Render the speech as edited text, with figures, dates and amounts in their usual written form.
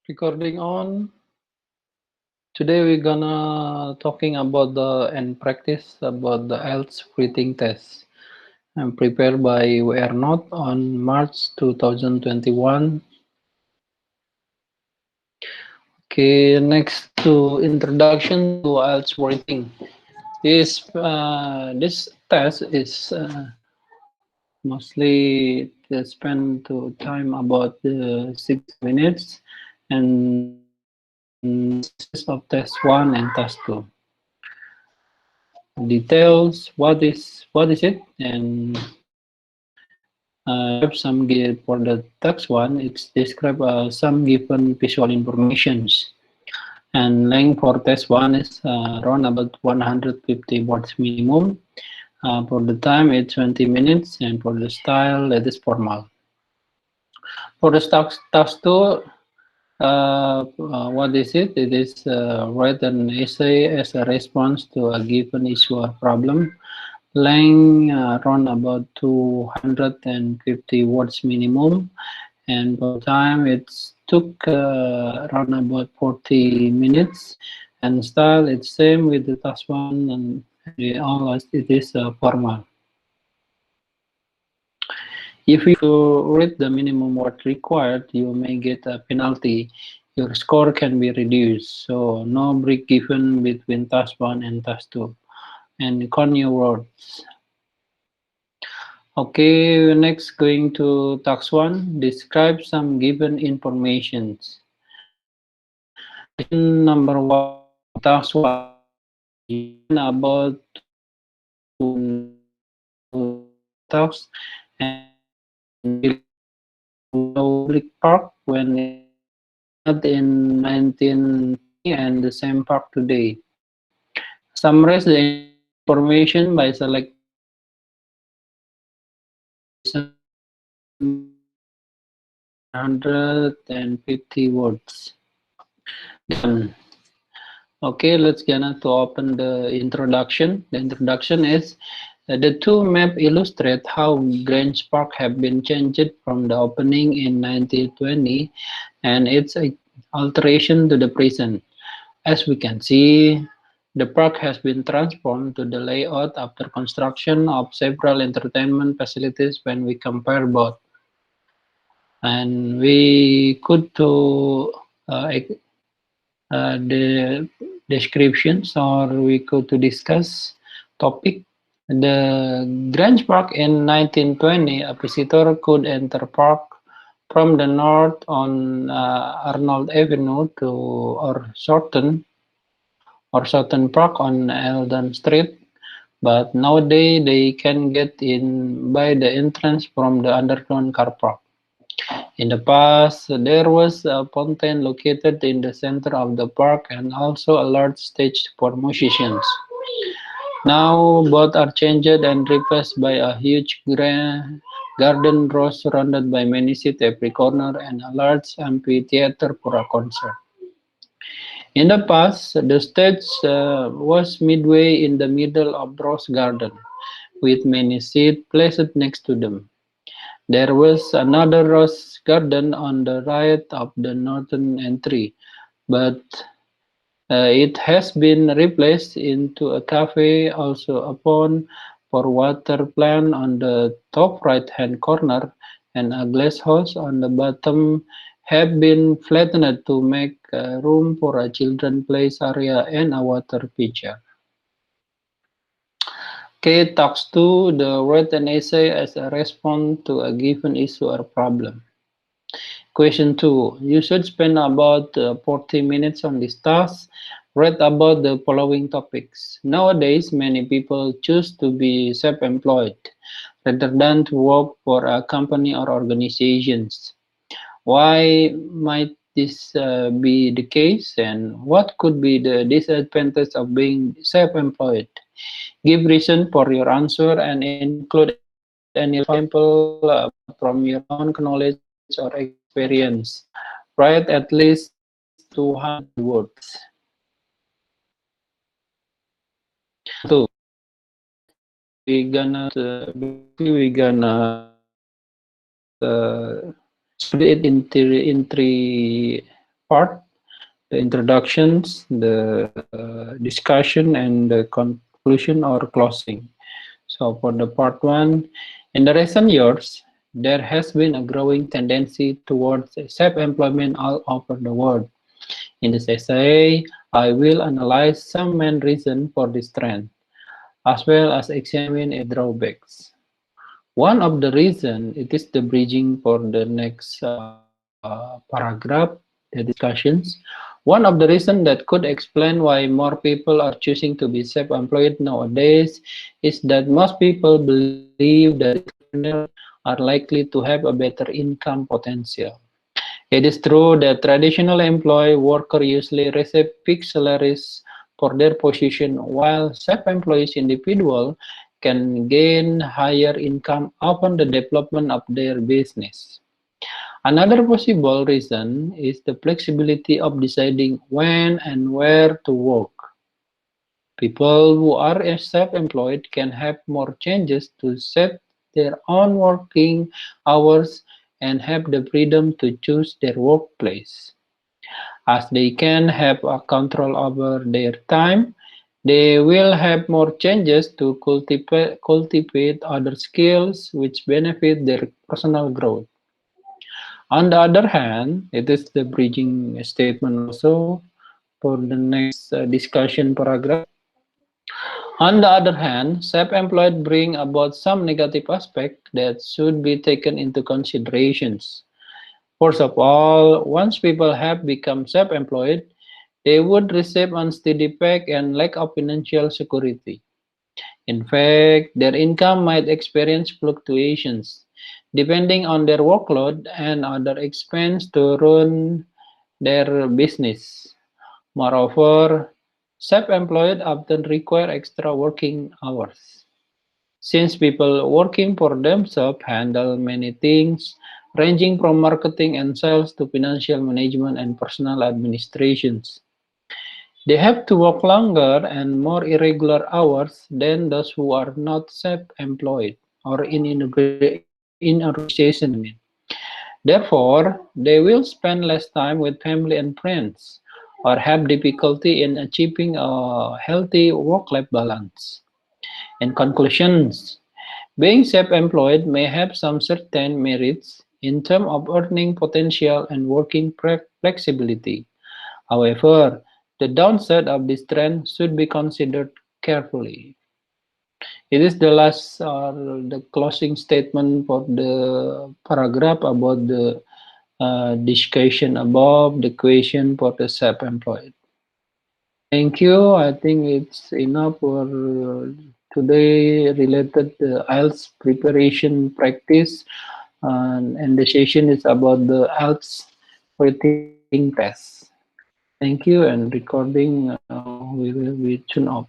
Recording on. Today we're gonna talking about the and practice about the IELTS writing test. I'm prepared by WR Note on March 2021. Okay, next to introduction to IELTS writing. This test is mostly spend to time about 6 minutes, and consists of test 1 and test 2. Details, what is it, and describe some for the text one. It's describe some given visual informations, and length for test one is around about 150 words minimum. For the time it's 20 minutes, and for the style it is formal. For the task two, what is it? It is write an essay as a response to a given issue or problem. Length around about 250 words minimum, and for time it took around about 40 minutes, and style it's same with the task one, and all it is formal. If you read the minimum word required, you may get a penalty. Your score can be reduced, so no break given between task 1 and task 2. And count your words. Okay, next going to task 1. Describe some given informations. Question number 1, task 1. About talks and public park when not in 1920 and the same park today. Summarize the information by selecting 150 words. Done. Okay, let's gonna to open the introduction. The introduction is the two map illustrate how Grange Park have been changed from the opening in 1920 and its alteration to the present. As we can see, the park has been transformed to the layout after construction of several entertainment facilities when we compare both. And we could to the descriptions, or we could to discuss topic. The Grange Park in 1920, a visitor could enter park from the north on Arnold Avenue to Southern Park on Eldon Street, but nowadays they can get in by the entrance from the underground car park. In the past, there was a fountain located in the center of the park and also a large stage for musicians. Now both are changed and replaced by a huge garden row surrounded by many seats every corner and a large amphitheater for a concert. In the past, the stage was midway in the middle of Rose Garden, with many seats placed next to them. There was another rose garden on the right of the northern entry, but it has been replaced into a cafe, also a pond for water plant on the top right-hand corner, and a glass house on the bottom have been flattened to make room for a children place area and a water pitcher. K talks to the write an essay as a response to a given issue or problem. Question 2. You should spend about 40 minutes on this task. Write about the following topics. Nowadays, many people choose to be self-employed rather than to work for a company or organizations. Why might this be the case, and what could be the disadvantage of being self-employed? Give reason for your answer and include any example from your own knowledge or experience. Write at least 200 words. So we gonna split it in three part, the introductions, the discussion, and the conclusion or closing. So for the part one, in the recent years, there has been a growing tendency towards self-employment all over the world. In this essay, I will analyze some main reasons for this trend, as well as examine its drawbacks. One of the reasons, it is the bridging for the next paragraph, the discussions. One of the reasons that could explain why more people are choosing to be self-employed nowadays is that most people believe that entrepreneurs are likely to have a better income potential. It is true that traditional employed workers usually receive fixed salaries for their position, while self-employed individuals can gain higher income upon the development of their business. Another possible reason is the flexibility of deciding when and where to work. People who are self-employed can have more chances to set their own working hours and have the freedom to choose their workplace. As they can have a control over their time, they will have more chances to cultivate other skills which benefit their personal growth. On the other hand, it is the bridging statement also for the next discussion paragraph. On the other hand, self-employed bring about some negative aspects that should be taken into considerations. First of all, once people have become self-employed, they would receive unsteady pay and lack of financial security. In fact, their income might experience fluctuations depending on their workload and other expenses to run their business. Moreover, self-employed often require extra working hours. Since people working for themselves handle many things, ranging from marketing and sales to financial management and personal administrations. They have to work longer and more irregular hours than those who are not self-employed or in organization. Therefore, they will spend less time with family and friends or have difficulty in achieving a healthy work-life balance. In conclusions, being self-employed may have some certain merits in terms of earning potential and working flexibility. However, the downside of this trend should be considered carefully. It is the last the closing statement for the paragraph about the discussion above the question for the self-employed. Thank you. I think it's enough for today related to IELTS preparation practice, and the session is about the IELTS writing test. Thank you, and recording will be turned off.